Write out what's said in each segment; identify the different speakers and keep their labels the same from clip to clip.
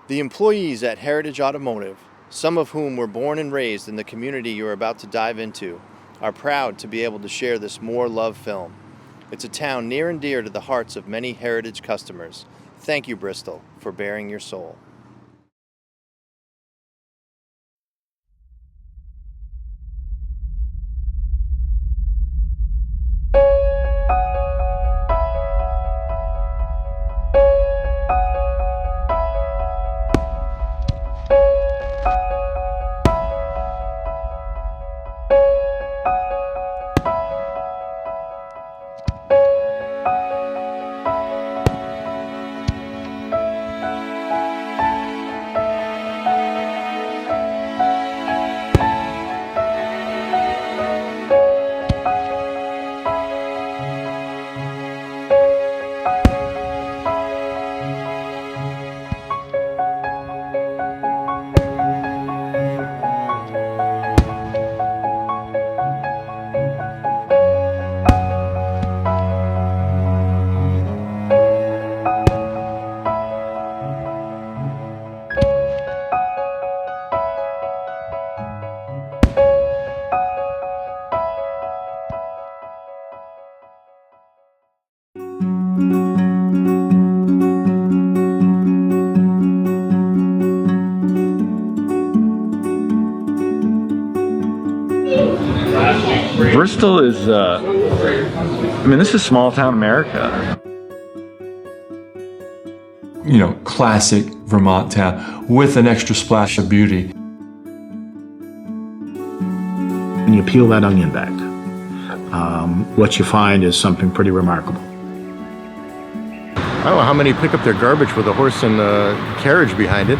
Speaker 1: The employees at Heritage Automotive, some of whom were born and raised in the community you're about to dive into, are proud to be able to share this More Love film. It's a town near and dear to the hearts of many Heritage customers. Thank you, Bristol, for bearing your soul.
Speaker 2: Bristol is, this is small town America.
Speaker 3: You know, classic Vermont town with an extra splash of beauty.
Speaker 4: When you peel that onion back, what you find is something pretty remarkable.
Speaker 5: I don't know how many pick up their garbage with a horse and a carriage behind it.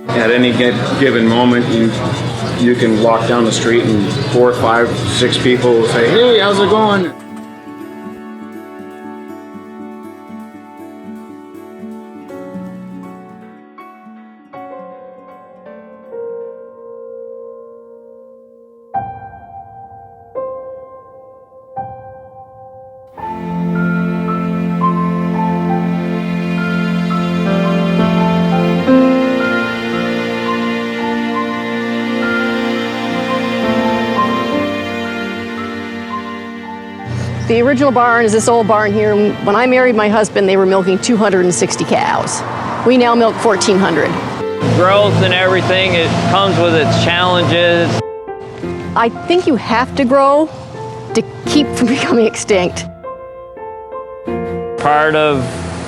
Speaker 6: At any given moment, you can walk down the street and 4, 5, 6 people will say, "Hey, how's it going?"
Speaker 7: The original barn is this old barn here. When I married my husband, they were milking 260 cows. We now milk 1,400.
Speaker 8: Growth and everything, it comes with its challenges.
Speaker 7: I think you have to grow to keep from becoming extinct.
Speaker 8: Part of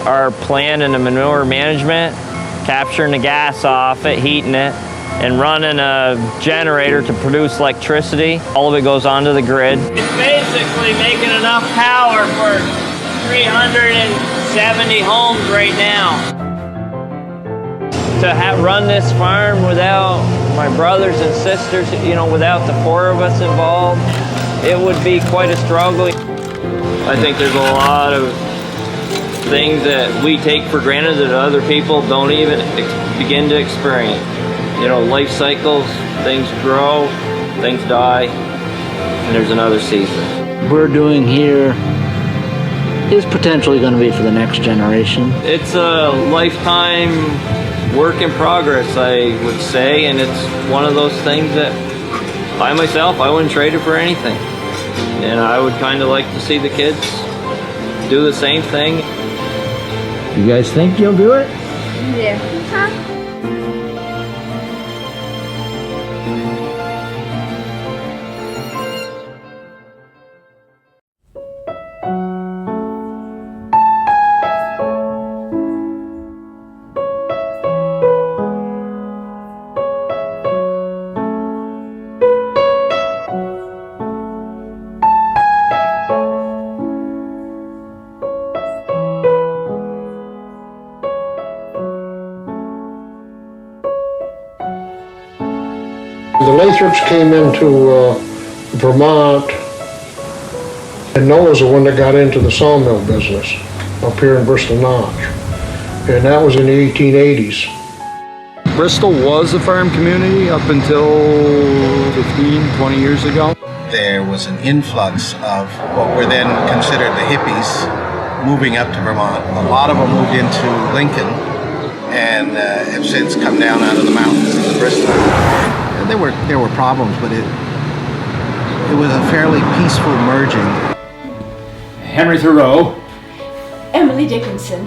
Speaker 8: our plan in the manure management, capturing the gas off it, heating it, and running a generator to produce electricity. All of it goes onto the grid. It's basically making enough power for 370 homes right now. To run this farm without my brothers and sisters, without the 4 of us involved, it would be quite a struggle. I think there's a lot of things that we take for granted that other people don't even begin to experience. Life cycles, things grow, things die, and there's another season.
Speaker 9: What we're doing here is potentially going to be for the next generation.
Speaker 8: It's a lifetime work in progress, I would say, and it's one of those things that by myself, I wouldn't trade it for anything. And I would kind of like to see the kids do the same thing.
Speaker 9: You guys think you'll do it?
Speaker 7: Yeah.
Speaker 10: The Lathrops came into Vermont, and Noah's the one that got into the sawmill business up here in Bristol Notch, and that was in the 1880s.
Speaker 2: Bristol was a farm community up until 15, 20 years ago.
Speaker 11: There was an influx of what were then considered the hippies moving up to Vermont. A lot of them moved into Lincoln and have since come down out of the mountains into Bristol. There were problems, but it was a fairly peaceful merging.
Speaker 12: Henry Thoreau.
Speaker 13: Emily Dickinson.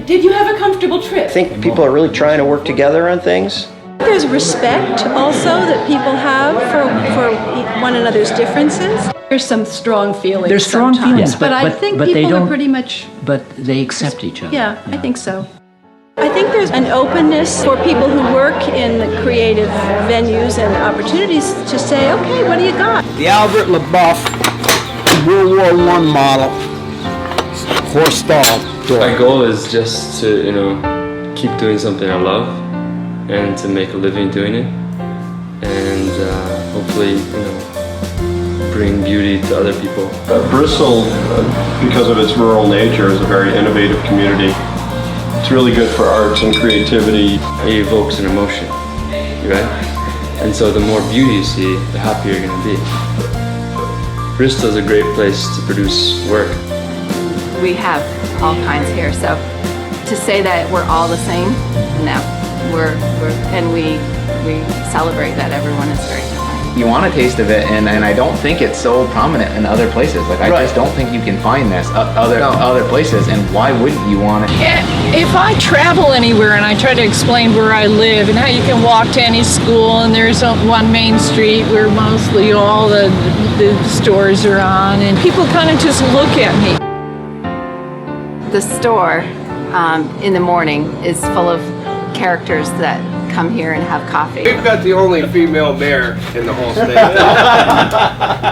Speaker 13: Did you have a comfortable trip?
Speaker 14: I think people are really trying to work together on things.
Speaker 13: There's respect also that people have for one another's differences.
Speaker 7: There's some strong feelings.
Speaker 9: There's strong feelings,
Speaker 7: but I think
Speaker 9: they
Speaker 7: people
Speaker 9: don't,
Speaker 7: are pretty much.
Speaker 9: But they accept each other.
Speaker 7: Yeah, I think so.
Speaker 13: I think there's an openness for people who work in the creative venues and opportunities to say, okay, what do you got?
Speaker 12: The Albert LaBeouf World War I model horse stall door.
Speaker 15: My goal is just to, keep doing something I love and to make a living doing it, and hopefully, bring beauty to other people.
Speaker 16: Bristol, because of its rural nature, is a very innovative community. It's really good for arts and creativity.
Speaker 15: It evokes an emotion, right? And so the more beauty you see, the happier you're going to be. Bristol is a great place to produce work.
Speaker 17: We have all kinds here, so to say that we're all the same, no. We celebrate that everyone is very different.
Speaker 18: You want a taste of it, and I don't think it's so prominent in other places. Like, I just don't think you can find this other places, and why wouldn't you want it?
Speaker 19: If I travel anywhere and I try to explain where I live and how you can walk to any school, and there's one main street where mostly all the stores are on, and people kind of just look at me.
Speaker 17: The store in the morning is full of characters that come here and have coffee.
Speaker 20: We've got the only female mayor in the whole state.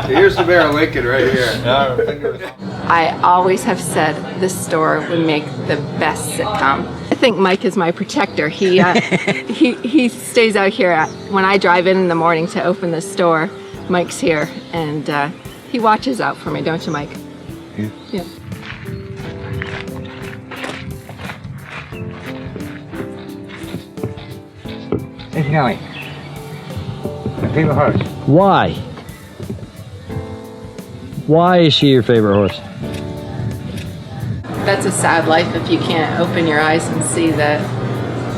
Speaker 20: Here's the mayor of Lincoln right here.
Speaker 17: I always have said this store would make the best sitcom. I think Mike is my protector. He stays out here when I drive in the morning to open the store. Mike's here, and he watches out for me, don't you, Mike? Yeah.
Speaker 12: It's Nellie. My favorite horse.
Speaker 9: Why? Why is she your favorite horse?
Speaker 17: That's a sad life if you can't open your eyes and see that.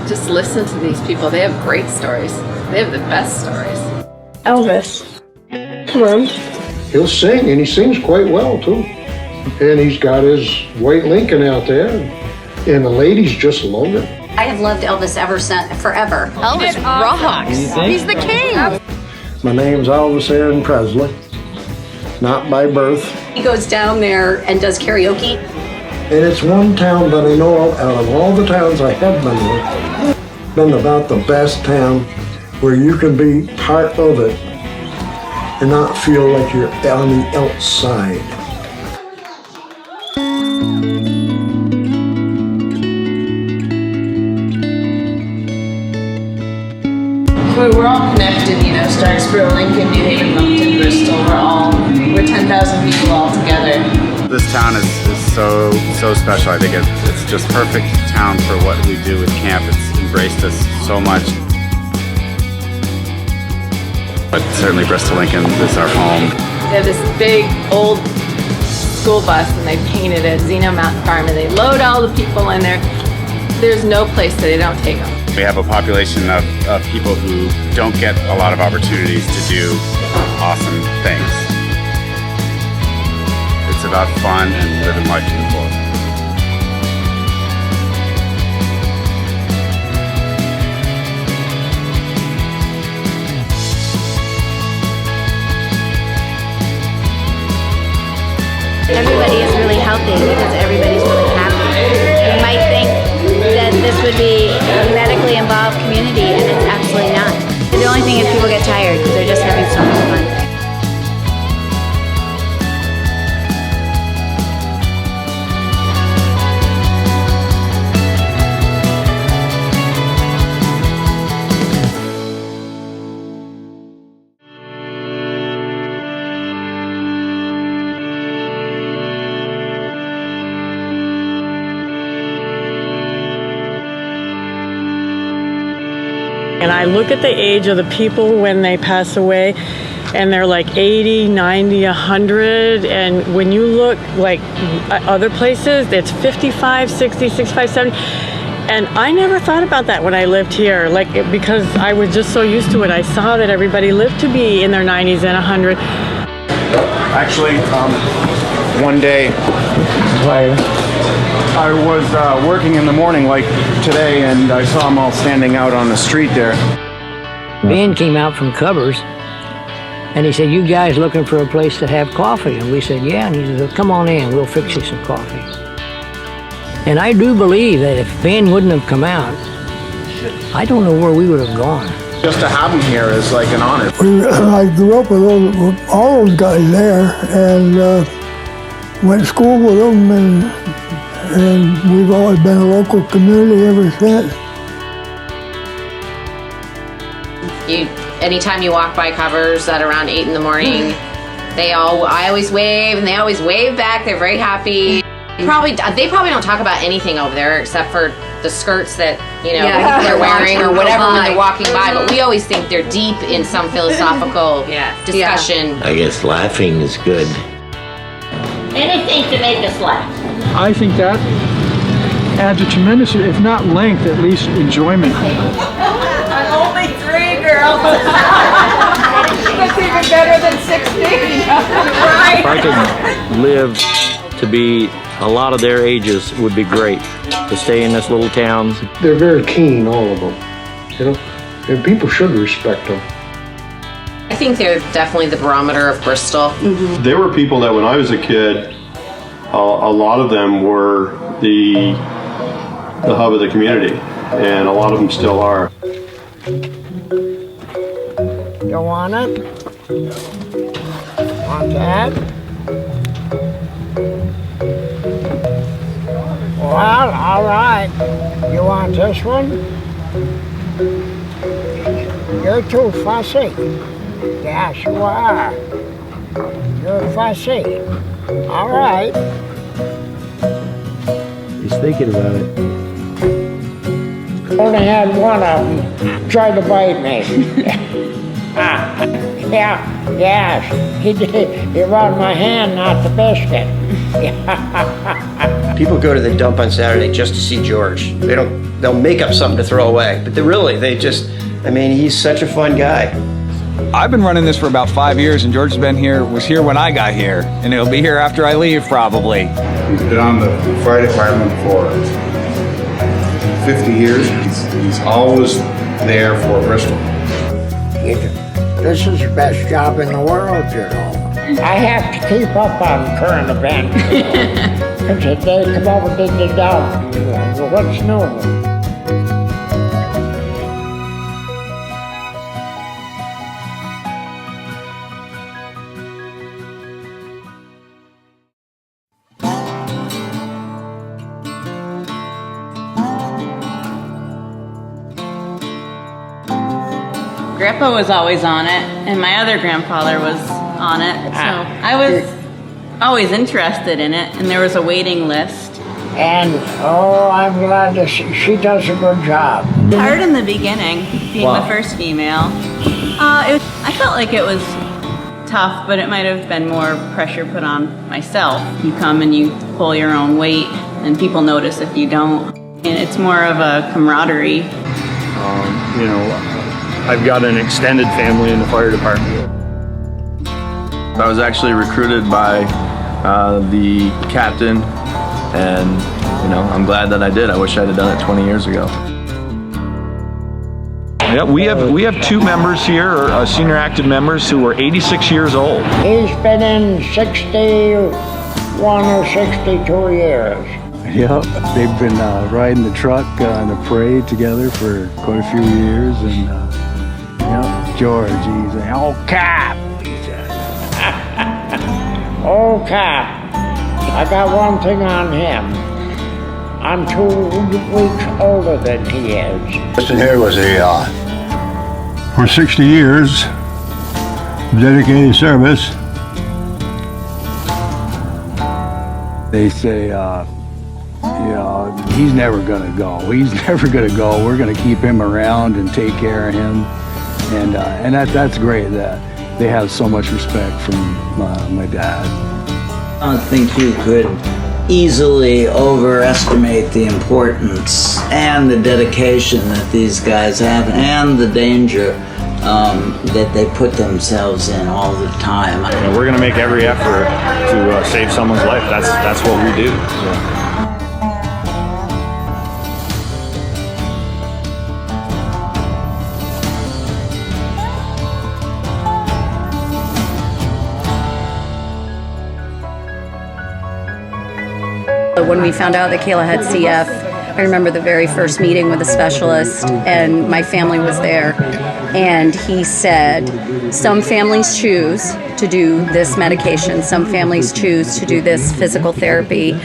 Speaker 17: Just listen to these people. They have great stories. They have the best stories.
Speaker 13: Elvis. Come on.
Speaker 10: He'll sing, and he sings quite well, too. And he's got his white Lincoln out there, and the ladies just love it.
Speaker 21: I have loved Elvis forever.
Speaker 7: Elvis rocks. He's the king.
Speaker 10: My name's Elvis Aaron Presley, not by birth.
Speaker 21: He goes down there and does karaoke.
Speaker 10: And it's one town that I know of, out of all the towns I have been with, been about the best town where you can be part of it and not feel like you're on the outside.
Speaker 22: We're all connected, Starksboro, Lincoln, New Haven, Moncton, Bristol. We're 10,000 people all together.
Speaker 23: This town is so special. I think it's just perfect town for what we do with camp. It's embraced us so much. But certainly Bristol Lincoln is our home.
Speaker 17: They have this big old school bus, and they painted it Zeno Mountain Farm, and they load all the people in there. There's no place that they don't take them.
Speaker 23: We have a population of people who don't get a lot of opportunities to do awesome things. It's about fun and living life to the fullest.
Speaker 24: Everybody is really healthy because everybody's really happy. You might think that this would be a medically involved community, and it's absolutely not. The only thing is people get tired because they're just having so much fun.
Speaker 25: And I look at the age of the people when they pass away, and they're like 80, 90, 100. And when you look like other places, it's 55, 60, 65, 70. And I never thought about that when I lived here, because I was just so used to it. I saw that everybody lived to be in their 90s and 100.
Speaker 12: Actually, one day I was working in the morning like today, and I saw them all standing out on the street there.
Speaker 1: Ben came out from Covers, and he said, "You guys looking for a place to have coffee?" And we said, "Yeah." And he said, "Come on in, we'll fix you some coffee." And I do believe that if Ben wouldn't have come out, I don't know where we would have gone.
Speaker 12: Just to have him here is like an honor.
Speaker 3: I grew up with all those guys there, and went to school with them, and we've always been a local community ever since.
Speaker 21: Anytime you walk by Covers at around 8 in the morning, I always wave, and they always wave back. They're very happy. They probably don't talk about anything over there except for the skirts that they're wearing or whatever when they're walking by. But we always think they're deep in some philosophical discussion.
Speaker 4: I guess laughing is good.
Speaker 22: Anything to make us laugh.
Speaker 5: I think that adds a tremendous, if not length, at least enjoyment.
Speaker 22: I'm only 3 girls. That's even better than 16. Right.
Speaker 6: If I could live to be a lot of their ages, would be great. To stay in this little town.
Speaker 10: They're very keen, all of them, and people should respect them.
Speaker 21: I think they're definitely the barometer of Bristol.
Speaker 16: There were people that when I was a kid, a lot of them were the hub of the community, and a lot of them still are.
Speaker 1: You want it? Want that? Well, all right. You want this one? You're too fussy. Yes, you are. You're fussy. All right.
Speaker 26: He's thinking about it.
Speaker 1: Only had one of them try to bite me. Yes, he did. He rubbed my hand, not the biscuit.
Speaker 14: People go to the dump on Saturday just to see George. They'll make up something to throw away, but he's such a fun guy.
Speaker 27: I've been running this for about 5 years, and George was here when I got here, and he'll be here after I leave probably.
Speaker 23: He's been on the fire department for 50 years. He's always there for Bristol.
Speaker 1: This is the best job in the world, I have to keep up on current events. Because if they come over to the dump, what's new?
Speaker 22: Grandpa was always on it, and my other grandfather was on it. So I was always interested in it, and there was a waiting list.
Speaker 1: And, I'm glad to see she does a good job.
Speaker 22: Hard in the beginning, being the first female. I felt like it was tough, but it might have been more pressure put on myself. You come and you pull your own weight, and people notice if you don't. And it's more of a camaraderie.
Speaker 2: I've got an extended family in the fire department.
Speaker 28: I was actually recruited by the captain, and I'm glad that I did. I wish I'd have done it 20 years ago.
Speaker 2: Yeah, we have 2 members here, senior active members, who are 86 years old.
Speaker 1: He's been in 61 or 62 years.
Speaker 26: Yep, they've been riding the truck on a parade together for quite a few years, and George, he's like, "Oh, Cap!" he said.
Speaker 1: Oh, Cap, I got one thing on him. I'm 2 weeks older than he is.
Speaker 29: Listen here was for 60 years, dedicated service.
Speaker 26: They say, he's never gonna go. He's never gonna go. We're gonna keep him around and take care of him. And that's great that they have so much respect from my dad.
Speaker 9: I think you could
Speaker 4: easily overestimate the importance and the dedication that these guys have and the danger that they put themselves in all the time.
Speaker 27: We're going to make every effort to save someone's life. That's what we do. Yeah.
Speaker 7: When we found out that Kayla had CF, I remember the very first meeting with a specialist, and my family was there, and he said, some families choose to do this medication, some families choose to do this physical therapy,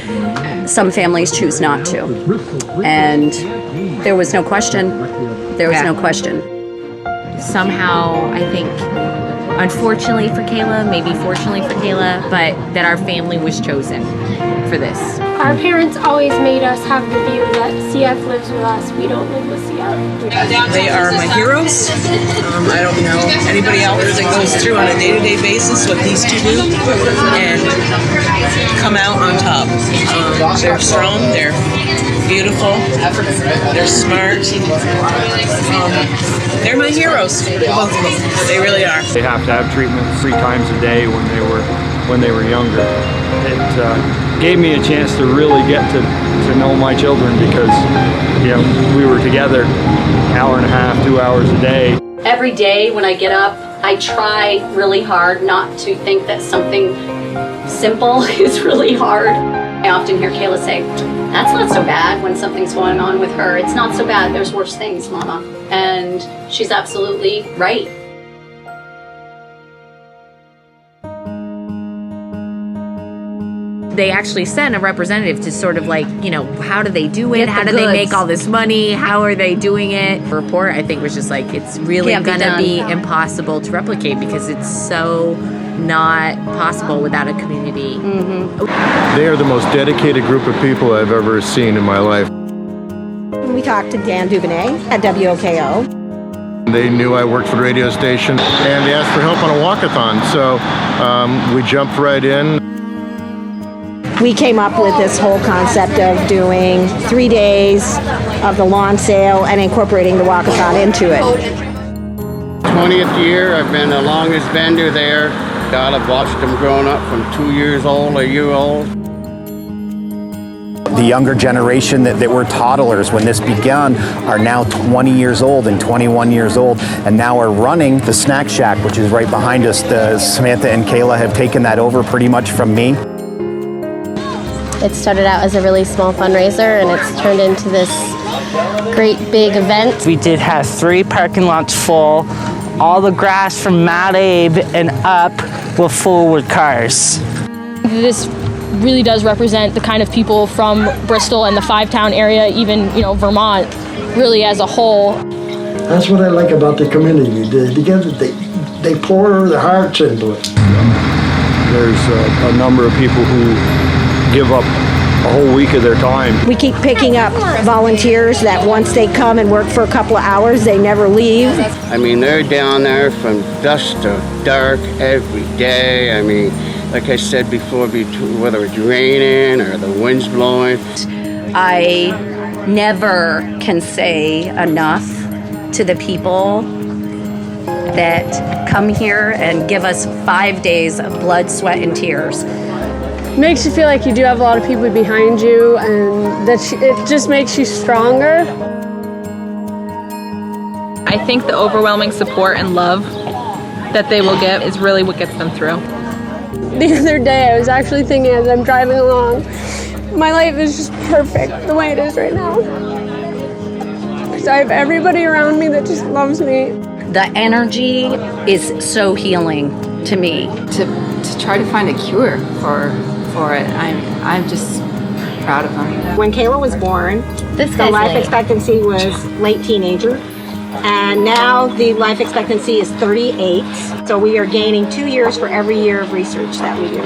Speaker 7: some families choose not to. And there was no question. There was no question.
Speaker 8: Somehow, I think, unfortunately for Kayla, maybe fortunately for Kayla, but that our family was chosen for this.
Speaker 11: Our parents always made us have the view that CF lives with us. We don't live with CF.
Speaker 13: They are my heroes. I don't know anybody else that goes through on a day-to-day basis what these two do and come out on top. They're strong, they're beautiful, they're smart. They're my heroes, both of them. They really are.
Speaker 2: They have to have treatment 3 times a day when they were younger. It gave me a chance to really get to know my children because we were together an hour and a half, 2 hours a day.
Speaker 7: Every day when I get up, I try really hard not to think that something simple is really hard. I often hear Kayla say, that's not so bad when something's going on with her. It's not so bad. There's worse things, Mama. And she's absolutely right.
Speaker 8: They actually sent a representative to sort of how do they do it?
Speaker 7: Get
Speaker 8: How
Speaker 7: the
Speaker 8: do they
Speaker 7: goods.
Speaker 8: make all this money? How are they doing it? The report, I think, was just it's really
Speaker 7: Can't be
Speaker 8: gonna be
Speaker 7: done.
Speaker 8: impossible to replicate because it's so not possible without a community.
Speaker 15: They are the most dedicated group of people I've ever seen in my life.
Speaker 18: We talked to Dan Duvernay at WOKO.
Speaker 15: They knew I worked for the radio station and they asked for help on a walkathon, so we jumped right in.
Speaker 18: We came up with this whole concept of doing 3 days of the lawn sale and incorporating the walkathon into it.
Speaker 12: 20th year, I've been the longest vendor there. God, I've watched them growing up from 2 years old, a year old.
Speaker 19: The younger generation that were toddlers when this began are now 20 years old and 21 years old and now are running the Snack Shack, which is right behind us. Samantha and Kayla have taken that over pretty much from me.
Speaker 20: It started out as a really small fundraiser and it's turned into this great big event.
Speaker 30: We did have 3 parking lots full. All the grass from Mount Abe and up were full with cars.
Speaker 31: This really does represent the kind of people from Bristol and the 5-town area, even Vermont, really as a whole.
Speaker 3: That's what I like about the community. They pour their hearts into it.
Speaker 2: There's a number of people who give up a whole week of their time.
Speaker 18: We keep picking up volunteers that once they come and work for a couple of hours, they never leave.
Speaker 12: I mean, they're down there from dusk to dark every day. I mean, like I said before, whether it's raining or the wind's blowing.
Speaker 7: I never can say enough to the people that come here and give us 5 days of blood, sweat, and tears.
Speaker 31: Makes you feel like you do have a lot of people behind you, and it just makes you stronger.
Speaker 32: I think the overwhelming support and love that they will get is really what gets them through.
Speaker 31: The other day I was actually thinking as I'm driving along, my life is just perfect the way it is right now. Because I have everybody around me that just loves me.
Speaker 7: The energy is so healing to me.
Speaker 17: To try to find a cure for it, I'm just proud of them.
Speaker 18: When Kayla was born, the life expectancy was late teenager. And now the life expectancy is 38. So we are gaining 2 years for every year of research that we do.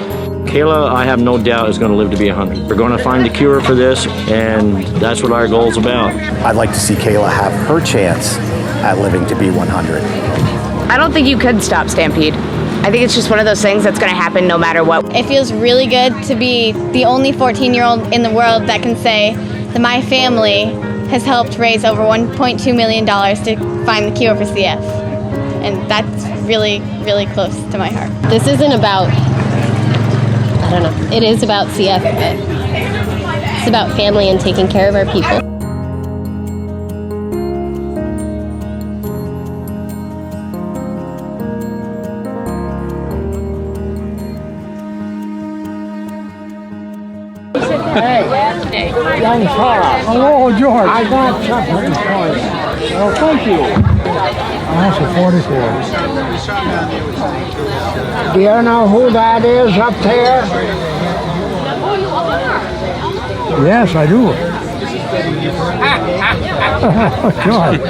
Speaker 6: Kayla, I have no doubt, is going to live to be 100. We're going to find a cure for this, and that's what our goal is about.
Speaker 19: I'd like to see Kayla have her chance at living to be 100.
Speaker 8: I don't think you could stop Stampede. I think it's just one of those things that's going to happen no matter what.
Speaker 20: It feels really good to be the only 14-year-old in the world that can say that my family has helped raise over $1.2 million to find the cure for CF. And that's really, really close to my heart. This isn't about, I don't know, it is about CF, but it's about family and taking care of our people.
Speaker 1: Hey, young fella.
Speaker 3: Hello, George.
Speaker 1: I got something for you.
Speaker 3: Well, thank you. That's a 44.
Speaker 1: Do you know who that is up there?
Speaker 3: Yes, I do. George,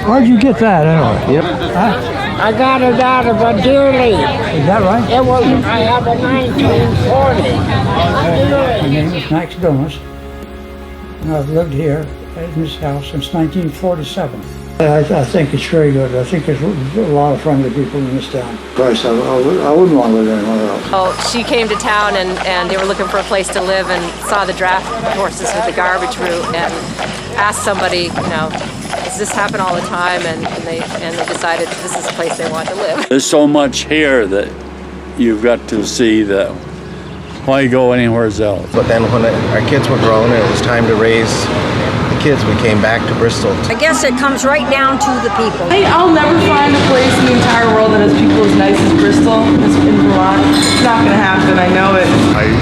Speaker 3: where'd you get that anyway?
Speaker 1: Yep.
Speaker 3: Huh?
Speaker 1: I got it out of a dearly.
Speaker 3: Is that right?
Speaker 1: It was, I have a 1940.
Speaker 3: My name is Max Dumas, and I've lived here in this house since 1947. I think it's very good. I think there's a lot of friendly people in this town. Christ, I wouldn't want to live anywhere else.
Speaker 5: Oh, she came to town and they were looking for a place to live and saw the draft horses with the garbage route and asked somebody, you know, does this happen all the time? And they decided this is the place they want to live.
Speaker 10: There's so much here that you've got to see that why go anywhere else.
Speaker 19: But then when our kids were grown and it was time to raise the kids, we came back to Bristol.
Speaker 18: I guess it comes right down to the people.
Speaker 13: I'll never find a place in the entire world that has people as nice as Bristol, as in Vermont. It's not going to happen, I know it.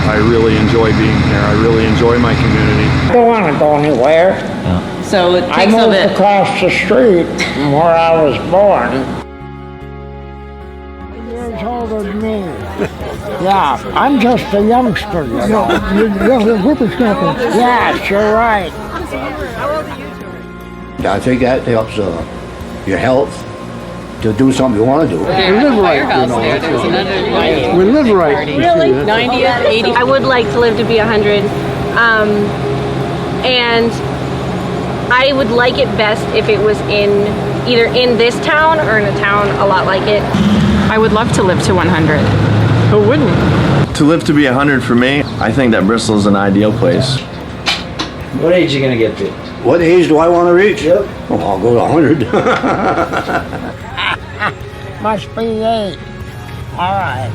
Speaker 2: I really enjoy being here. I really enjoy my community.
Speaker 1: I don't want to go anywhere.
Speaker 13: So it
Speaker 1: I
Speaker 13: takes a
Speaker 1: moved
Speaker 13: bit.
Speaker 1: across the street from where I was born. Years older than me. Yeah, I'm just a youngster, you know.
Speaker 3: You're a whippersnapper.
Speaker 1: Yes, you're right.
Speaker 14: I think that helps your health to do something you want to do.
Speaker 3: We live right, you know. We live right.
Speaker 5: Really? 90th, 80th?
Speaker 20: I would like to live to be 100. And I would like it best if it was either in this town or in a town a lot like it.
Speaker 5: I would love to live to 100. Who wouldn't?
Speaker 16: To live to be 100 for me, I think that Bristol is an ideal place.
Speaker 9: What age are you gonna get to?
Speaker 14: What age do I want to reach? Yep. Oh, I'll go to 100.
Speaker 1: Must be 8. All right.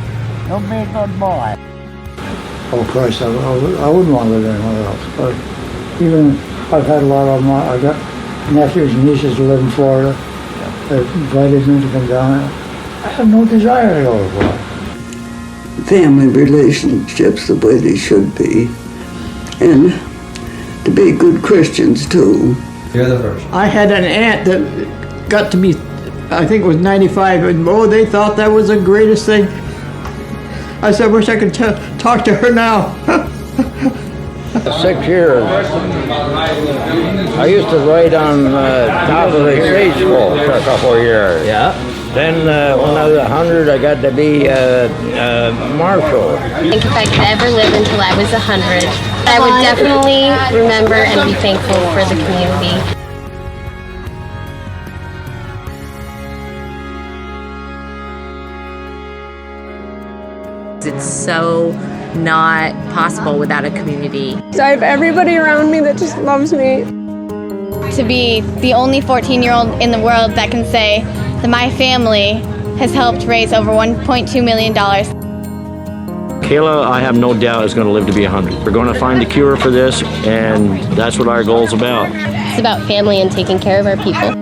Speaker 1: You'll be a good boy.
Speaker 3: Oh, Christ, I wouldn't want to live anywhere else. But even I've had a lot of them. I got nephews and nieces who live in Florida. They invited me to come down. I have no desire to go to Florida.
Speaker 21: Family relationships the way they should be, and to be good Christians too.
Speaker 14: You're the first.
Speaker 22: I had an aunt that got to be, I think it was 95, and oh, they thought that was the greatest thing. I said, wish I could talk to her now.
Speaker 1: 6 years. I used to ride on top of the stage for a couple of years.
Speaker 14: Yeah.
Speaker 1: Then when I was 100, I got to be marshal.
Speaker 20: I think if I could ever live until I was 100, I would definitely remember and be thankful for the community.
Speaker 8: It's so not possible without a community.
Speaker 31: I have everybody around me that just loves me.
Speaker 20: To be the only 14-year-old in the world that can say that my family has helped raise over $1.2 million.
Speaker 6: Kayla, I have no doubt, is going to live to be 100. We're going to find a cure for this, and that's what our goal's about.
Speaker 20: It's about family and taking care of our people.